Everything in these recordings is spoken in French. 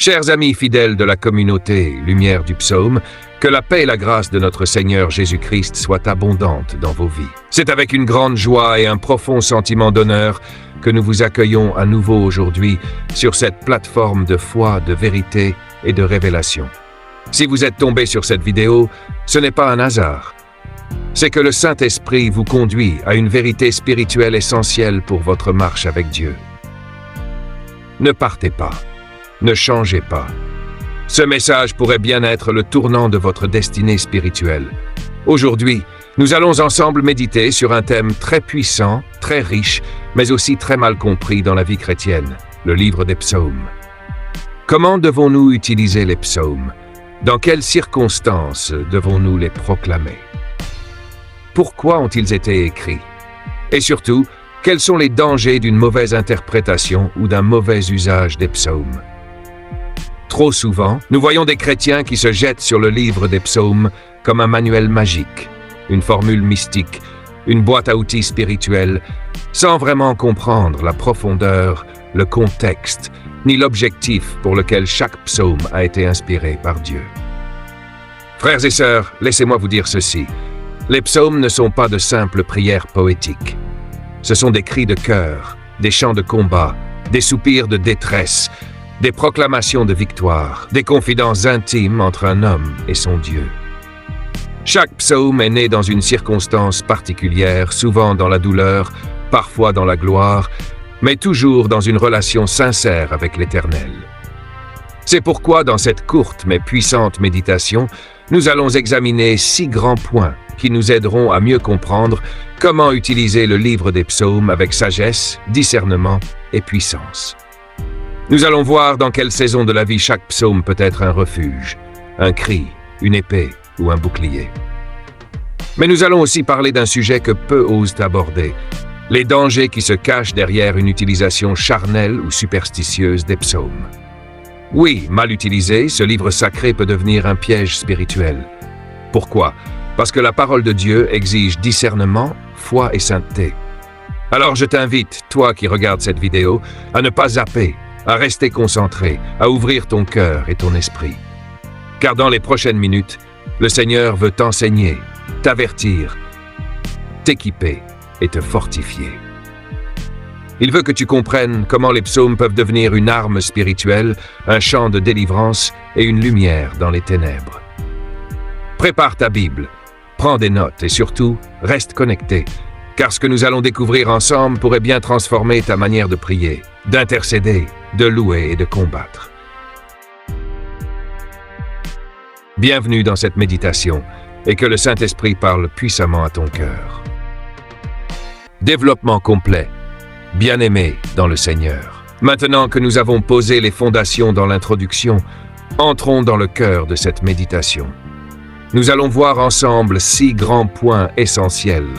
Chers amis fidèles de la communauté Lumière du Psaume, que la paix et la grâce de notre Seigneur Jésus-Christ soient abondantes dans vos vies. C'est avec une grande joie et un profond sentiment d'honneur que nous vous accueillons à nouveau aujourd'hui sur cette plateforme de foi, de vérité et de révélation. Si vous êtes tombé sur cette vidéo, ce n'est pas un hasard. C'est que le Saint-Esprit vous conduit à une vérité spirituelle essentielle pour votre marche avec Dieu. Ne partez pas. Ne changez pas. Ce message pourrait bien être le tournant de votre destinée spirituelle. Aujourd'hui, nous allons ensemble méditer sur un thème très puissant, très riche, mais aussi très mal compris dans la vie chrétienne, le livre des psaumes. Comment devons-nous utiliser les psaumes? Dans quelles circonstances devons-nous les proclamer? Pourquoi ont-ils été écrits? Et surtout, quels sont les dangers d'une mauvaise interprétation ou d'un mauvais usage des psaumes? Trop souvent, nous voyons des chrétiens qui se jettent sur le livre des psaumes comme un manuel magique, une formule mystique, une boîte à outils spirituelle, sans vraiment comprendre la profondeur, le contexte, ni l'objectif pour lequel chaque psaume a été inspiré par Dieu. Frères et sœurs, laissez-moi vous dire ceci. Les psaumes ne sont pas de simples prières poétiques. Ce sont des cris de cœur, des chants de combat, des soupirs de détresse, des proclamations de victoire, des confidences intimes entre un homme et son Dieu. Chaque psaume est né dans une circonstance particulière, souvent dans la douleur, parfois dans la gloire, mais toujours dans une relation sincère avec l'Éternel. C'est pourquoi dans cette courte mais puissante méditation, nous allons examiner 6 grands points qui nous aideront à mieux comprendre comment utiliser le livre des psaumes avec sagesse, discernement et puissance. Nous allons voir dans quelle saison de la vie chaque psaume peut être un refuge, un cri, une épée ou un bouclier. Mais nous allons aussi parler d'un sujet que peu osent aborder, les dangers qui se cachent derrière une utilisation charnelle ou superstitieuse des psaumes. Oui, mal utilisé, ce livre sacré peut devenir un piège spirituel. Pourquoi? Parce que la parole de Dieu exige discernement, foi et sainteté. Alors je t'invite, toi qui regardes cette vidéo, à ne pas zapper, à rester concentré, à ouvrir ton cœur et ton esprit. Car dans les prochaines minutes, le Seigneur veut t'enseigner, t'avertir, t'équiper et te fortifier. Il veut que tu comprennes comment les psaumes peuvent devenir une arme spirituelle, un champ de délivrance et une lumière dans les ténèbres. Prépare ta Bible, prends des notes et surtout, reste connecté, car ce que nous allons découvrir ensemble pourrait bien transformer ta manière de prier, d'intercéder, de louer et de combattre. Bienvenue dans cette méditation et que le Saint-Esprit parle puissamment à ton cœur. Développement complet. Bien-aimé dans le Seigneur. Maintenant que nous avons posé les fondations dans l'introduction, entrons dans le cœur de cette méditation. Nous allons voir ensemble 6 grands points essentiels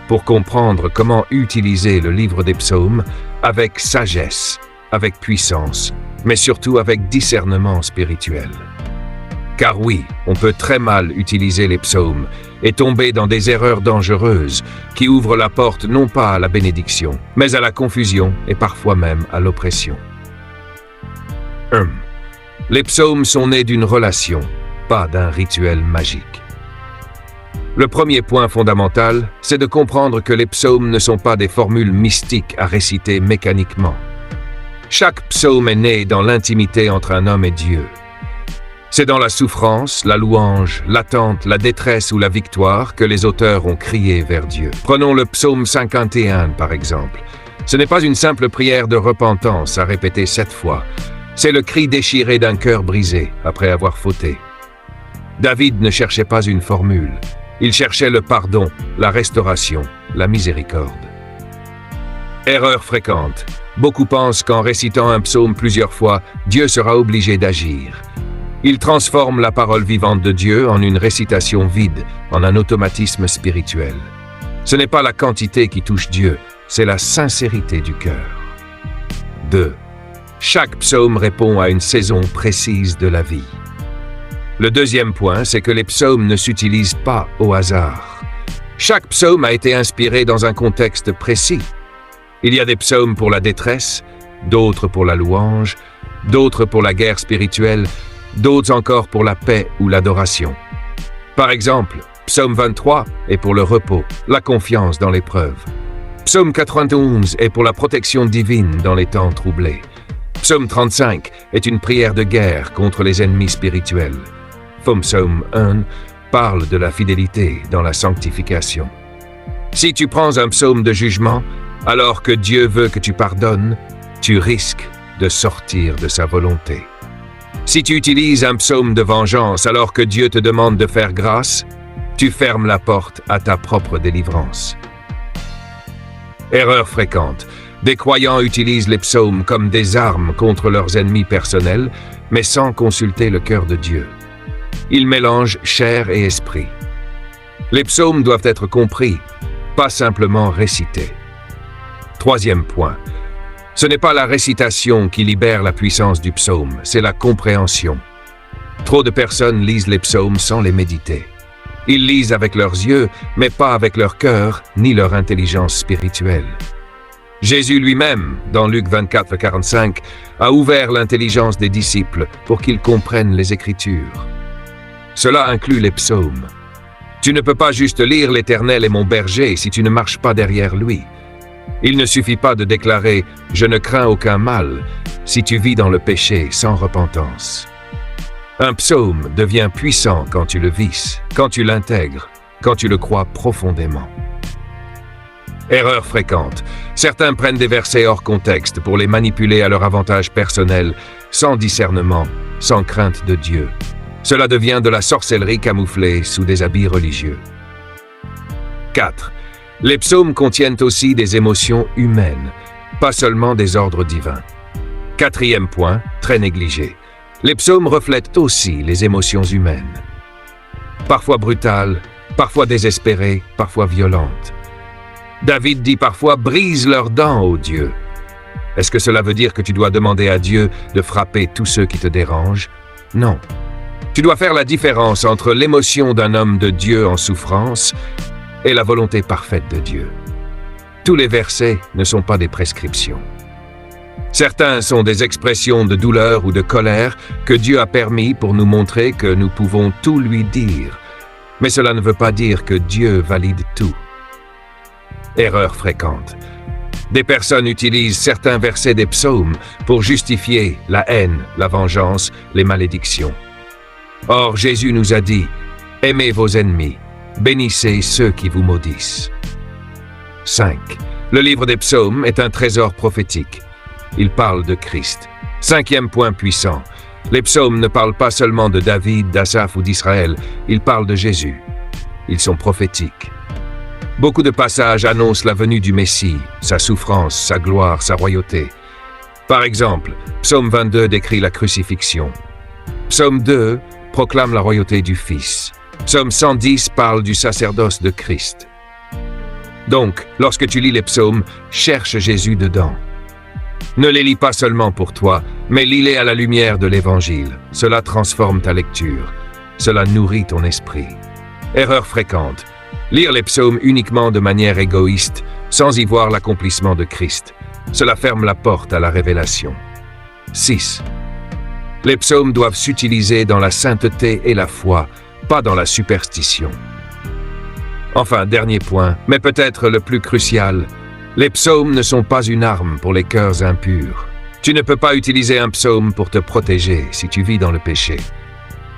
pour comprendre comment utiliser le livre des psaumes avec sagesse, avec puissance, mais surtout avec discernement spirituel. Car oui, on peut très mal utiliser les psaumes et tomber dans des erreurs dangereuses qui ouvrent la porte non pas à la bénédiction, mais à la confusion et parfois même à l'oppression. Les psaumes sont nés d'une relation, pas d'un rituel magique. Le premier point fondamental, c'est de comprendre que les psaumes ne sont pas des formules mystiques à réciter mécaniquement. Chaque psaume est né dans l'intimité entre un homme et Dieu. C'est dans la souffrance, la louange, l'attente, la détresse ou la victoire que les auteurs ont crié vers Dieu. Prenons le psaume 51 par exemple. Ce n'est pas une simple prière de repentance à répéter 7 fois. C'est le cri déchiré d'un cœur brisé après avoir fauté. David ne cherchait pas une formule. Il cherchait le pardon, la restauration, la miséricorde. Erreur fréquente. Beaucoup pensent qu'en récitant un psaume plusieurs fois, Dieu sera obligé d'agir. Il transforme la parole vivante de Dieu en une récitation vide, en un automatisme spirituel. Ce n'est pas la quantité qui touche Dieu, c'est la sincérité du cœur. 2. Chaque psaume répond à une saison précise de la vie. Le deuxième point, c'est que les psaumes ne s'utilisent pas au hasard. Chaque psaume a été inspiré dans un contexte précis. Il y a des psaumes pour la détresse, d'autres pour la louange, d'autres pour la guerre spirituelle, d'autres encore pour la paix ou l'adoration. Par exemple, Psaume 23 est pour le repos, la confiance dans l'épreuve. Psaume 91 est pour la protection divine dans les temps troublés. Psaume 35 est une prière de guerre contre les ennemis spirituels. Psaume 1 parle de la fidélité dans la sanctification. Si tu prends un psaume de jugement, alors que Dieu veut que tu pardonnes, tu risques de sortir de sa volonté. Si tu utilises un psaume de vengeance alors que Dieu te demande de faire grâce, tu fermes la porte à ta propre délivrance. Erreur fréquente. Des croyants utilisent les psaumes comme des armes contre leurs ennemis personnels, mais sans consulter le cœur de Dieu. Ils mélangent chair et esprit. Les psaumes doivent être compris, pas simplement récités. Troisième point. Ce n'est pas la récitation qui libère la puissance du psaume, c'est la compréhension. Trop de personnes lisent les psaumes sans les méditer. Ils lisent avec leurs yeux, mais pas avec leur cœur, ni leur intelligence spirituelle. Jésus lui-même, dans Luc 24:45, a ouvert l'intelligence des disciples pour qu'ils comprennent les Écritures. Cela inclut les psaumes. Tu ne peux pas juste lire l'Éternel est mon berger si tu ne marches pas derrière lui. Il ne suffit pas de déclarer « Je ne crains aucun mal » si tu vis dans le péché sans repentance. Un psaume devient puissant quand tu le vis, quand tu l'intègres, quand tu le crois profondément. Erreur fréquente. Certains prennent des versets hors contexte pour les manipuler à leur avantage personnel, sans discernement, sans crainte de Dieu. Cela devient de la sorcellerie camouflée sous des habits religieux. 4. Les psaumes contiennent aussi des émotions humaines, pas seulement des ordres divins. Quatrième point, très négligé. Les psaumes reflètent aussi les émotions humaines. Parfois brutales, parfois désespérées, parfois violentes. David dit parfois « brise leurs dents, ô Dieu ». Est-ce que cela veut dire que tu dois demander à Dieu de frapper tous ceux qui te dérangent? Non. Tu dois faire la différence entre l'émotion d'un homme de Dieu en souffrance et la volonté parfaite de Dieu. Tous les versets ne sont pas des prescriptions. Certains sont des expressions de douleur ou de colère que Dieu a permis pour nous montrer que nous pouvons tout lui dire. Mais cela ne veut pas dire que Dieu valide tout. Erreur fréquente. Des personnes utilisent certains versets des psaumes pour justifier la haine, la vengeance, les malédictions. Or, Jésus nous a dit « Aimez vos ennemis, bénissez ceux qui vous maudissent. » 5. Le livre des psaumes est un trésor prophétique. Il parle de Christ. Cinquième point puissant. Les psaumes ne parlent pas seulement de David, d'Asaph ou d'Israël, ils parlent de Jésus. Ils sont prophétiques. Beaucoup de passages annoncent la venue du Messie, sa souffrance, sa gloire, sa royauté. Par exemple, Psaume 22 décrit la crucifixion. Psaume 2 proclame la royauté du Fils. Psaume 110 parle du sacerdoce de Christ. Donc, lorsque tu lis les psaumes, cherche Jésus dedans. Ne les lis pas seulement pour toi, mais lis-les à la lumière de l'Évangile. Cela transforme ta lecture. Cela nourrit ton esprit. Erreur fréquente. Lire les psaumes uniquement de manière égoïste, sans y voir l'accomplissement de Christ. Cela ferme la porte à la révélation. 6. Les psaumes doivent s'utiliser dans la sainteté et la foi, pas dans la superstition. Enfin, dernier point, mais peut-être le plus crucial, les psaumes ne sont pas une arme pour les cœurs impurs. Tu ne peux pas utiliser un psaume pour te protéger si tu vis dans le péché.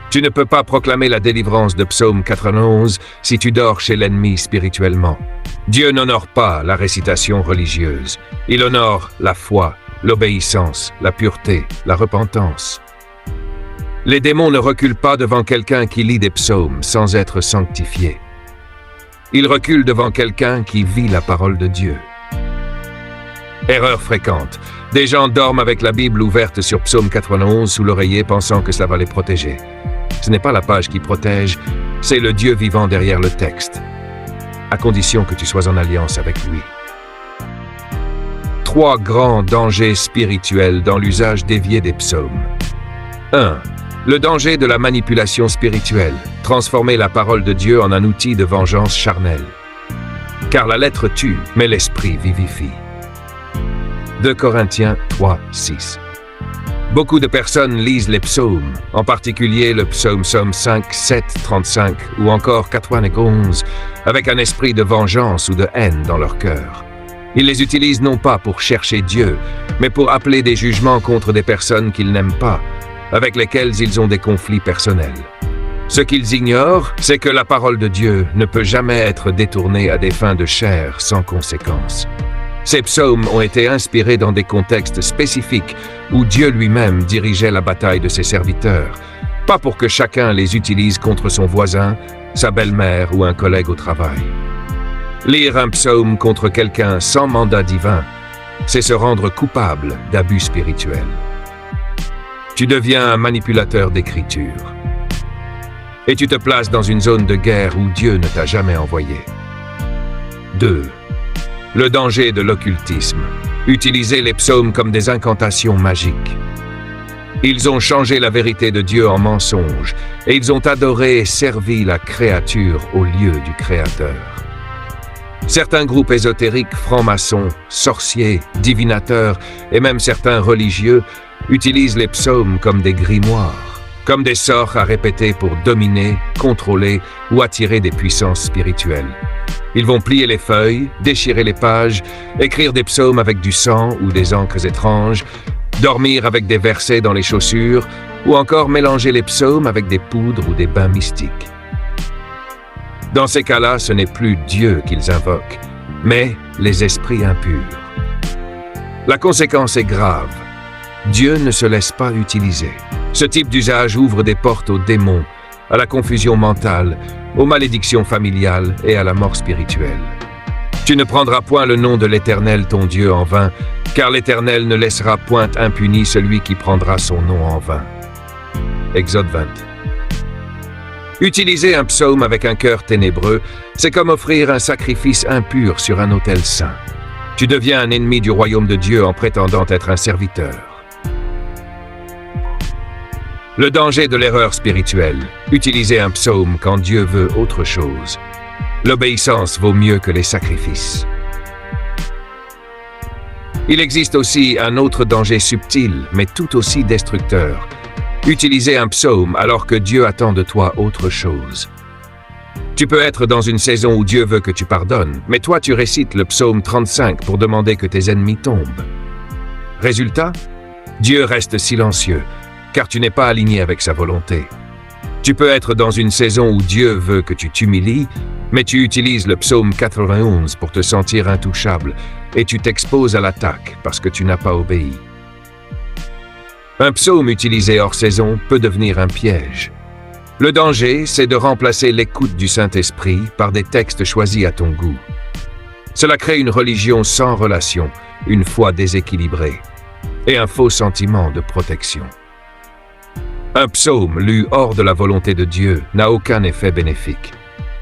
Tu ne peux pas proclamer la délivrance de Psaume 91 si tu dors chez l'ennemi spirituellement. Dieu n'honore pas la récitation religieuse. Il honore la foi, l'obéissance, la pureté, la repentance. Les démons ne reculent pas devant quelqu'un qui lit des psaumes sans être sanctifié. Ils reculent devant quelqu'un qui vit la parole de Dieu. Erreur fréquente. Des gens dorment avec la Bible ouverte sur Psaume 91 sous l'oreiller pensant que ça va les protéger. Ce n'est pas la page qui protège, c'est le Dieu vivant derrière le texte, à condition que tu sois en alliance avec lui. 3 grands dangers spirituels dans l'usage dévié des psaumes. 1. Le danger de la manipulation spirituelle, transformer la parole de Dieu en un outil de vengeance charnelle. Car la lettre tue, mais l'esprit vivifie. 2 Corinthiens 3, 6. Beaucoup de personnes lisent les psaumes, en particulier le psaume 5, 7, 35 ou encore 91, avec un esprit de vengeance ou de haine dans leur cœur. Ils les utilisent non pas pour chercher Dieu, mais pour appeler des jugements contre des personnes qu'ils n'aiment pas, avec lesquelles ils ont des conflits personnels. Ce qu'ils ignorent, c'est que la parole de Dieu ne peut jamais être détournée à des fins de chair sans conséquence. Ces psaumes ont été inspirés dans des contextes spécifiques où Dieu lui-même dirigeait la bataille de ses serviteurs, pas pour que chacun les utilise contre son voisin, sa belle-mère ou un collègue au travail. Lire un psaume contre quelqu'un sans mandat divin, c'est se rendre coupable d'abus spirituels. Tu deviens un manipulateur d'écriture. Et tu te places dans une zone de guerre où Dieu ne t'a jamais envoyé. 2. Le danger de l'occultisme. Utiliser les psaumes comme des incantations magiques. Ils ont changé la vérité de Dieu en mensonge et ils ont adoré et servi la créature au lieu du Créateur. Certains groupes ésotériques, francs-maçons, sorciers, divinateurs et même certains religieux utilisent les psaumes comme des grimoires, comme des sorts à répéter pour dominer, contrôler ou attirer des puissances spirituelles. Ils vont plier les feuilles, déchirer les pages, écrire des psaumes avec du sang ou des encres étranges, dormir avec des versets dans les chaussures ou encore mélanger les psaumes avec des poudres ou des bains mystiques. Dans ces cas-là, ce n'est plus Dieu qu'ils invoquent, mais les esprits impurs. La conséquence est grave. Dieu ne se laisse pas utiliser. Ce type d'usage ouvre des portes aux démons, à la confusion mentale, aux malédictions familiales et à la mort spirituelle. Tu ne prendras point le nom de l'Éternel ton Dieu en vain, car l'Éternel ne laissera point impuni celui qui prendra son nom en vain. Exode 20. Utiliser un psaume avec un cœur ténébreux, c'est comme offrir un sacrifice impur sur un autel saint. Tu deviens un ennemi du royaume de Dieu en prétendant être un serviteur. Le danger de l'erreur spirituelle. Utiliser un psaume quand Dieu veut autre chose. L'obéissance vaut mieux que les sacrifices. Il existe aussi un autre danger subtil, mais tout aussi destructeur. Utiliser un psaume alors que Dieu attend de toi autre chose. Tu peux être dans une saison où Dieu veut que tu pardonnes, mais toi tu récites le psaume 35 pour demander que tes ennemis tombent. Résultat, Dieu reste silencieux, car tu n'es pas aligné avec sa volonté. Tu peux être dans une saison où Dieu veut que tu t'humilies, mais tu utilises le psaume 91 pour te sentir intouchable et tu t'exposes à l'attaque parce que tu n'as pas obéi. Un psaume utilisé hors saison peut devenir un piège. Le danger, c'est de remplacer l'écoute du Saint-Esprit par des textes choisis à ton goût. Cela crée une religion sans relation, une foi déséquilibrée et un faux sentiment de protection. Un psaume lu hors de la volonté de Dieu n'a aucun effet bénéfique.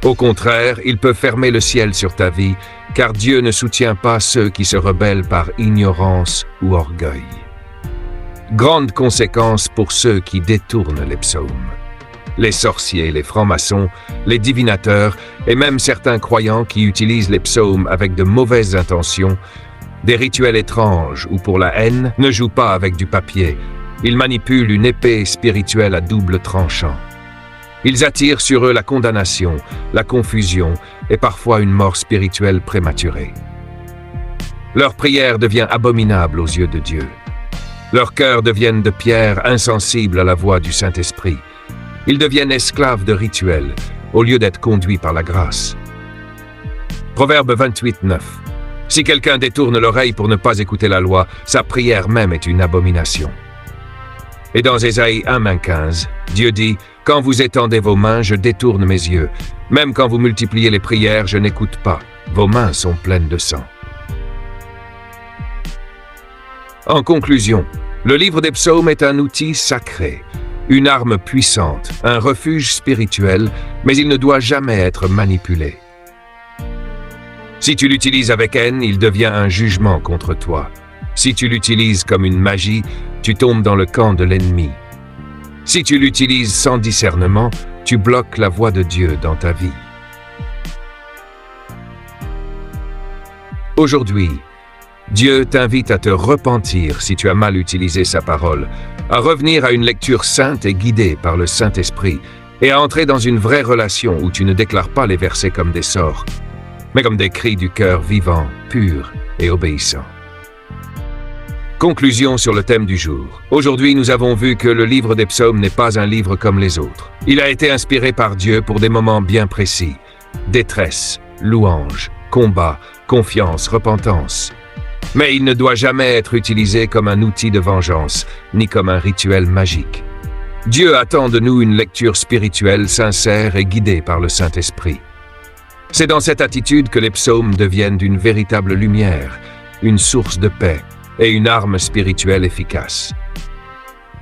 Au contraire, il peut fermer le ciel sur ta vie, car Dieu ne soutient pas ceux qui se rebellent par ignorance ou orgueil. Grande conséquence pour ceux qui détournent les psaumes. Les sorciers, les francs-maçons, les divinateurs et même certains croyants qui utilisent les psaumes avec de mauvaises intentions, des rituels étranges ou pour la haine, ne jouent pas avec du papier. Ils manipulent une épée spirituelle à double tranchant. Ils attirent sur eux la condamnation, la confusion et parfois une mort spirituelle prématurée. Leur prière devient abominable aux yeux de Dieu. Leurs cœurs deviennent de pierre insensibles à la voix du Saint-Esprit. Ils deviennent esclaves de rituels au lieu d'être conduits par la grâce. Proverbe 28, 9. Si quelqu'un détourne l'oreille pour ne pas écouter la loi, sa prière même est une abomination. Et dans Ésaïe 1, 15, Dieu dit « Quand vous étendez vos mains, je détourne mes yeux. Même quand vous multipliez les prières, je n'écoute pas. Vos mains sont pleines de sang. » En conclusion, le livre des psaumes est un outil sacré, une arme puissante, un refuge spirituel, mais il ne doit jamais être manipulé. Si tu l'utilises avec haine, il devient un jugement contre toi. Si tu l'utilises comme une magie, tu tombes dans le camp de l'ennemi. Si tu l'utilises sans discernement, tu bloques la voie de Dieu dans ta vie. Aujourd'hui, Dieu t'invite à te repentir si tu as mal utilisé sa parole, à revenir à une lecture sainte et guidée par le Saint-Esprit, et à entrer dans une vraie relation où tu ne déclares pas les versets comme des sorts, mais comme des cris du cœur vivant, pur et obéissant. Conclusion sur le thème du jour. Aujourd'hui, nous avons vu que le livre des psaumes n'est pas un livre comme les autres. Il a été inspiré par Dieu pour des moments bien précis. Détresse, louange, combat, confiance, repentance. Mais il ne doit jamais être utilisé comme un outil de vengeance, ni comme un rituel magique. Dieu attend de nous une lecture spirituelle, sincère et guidée par le Saint-Esprit. C'est dans cette attitude que les psaumes deviennent une véritable lumière, une source de paix et une arme spirituelle efficace.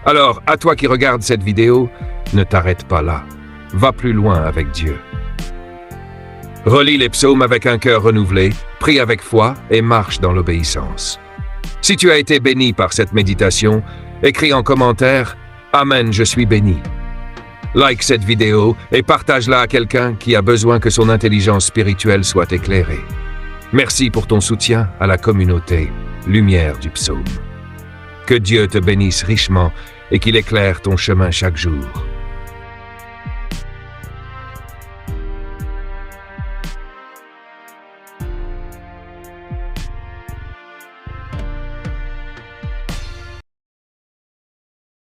Alors, à toi qui regardes cette vidéo, ne t'arrête pas là. Va plus loin avec Dieu. Relis les psaumes avec un cœur renouvelé, prie avec foi et marche dans l'obéissance. Si tu as été béni par cette méditation, écris en commentaire « Amen, je suis béni ». Like cette vidéo et partage-la à quelqu'un qui a besoin que son intelligence spirituelle soit éclairée. Merci pour ton soutien à la communauté Lumière du Psaume. Que Dieu te bénisse richement et qu'il éclaire ton chemin chaque jour.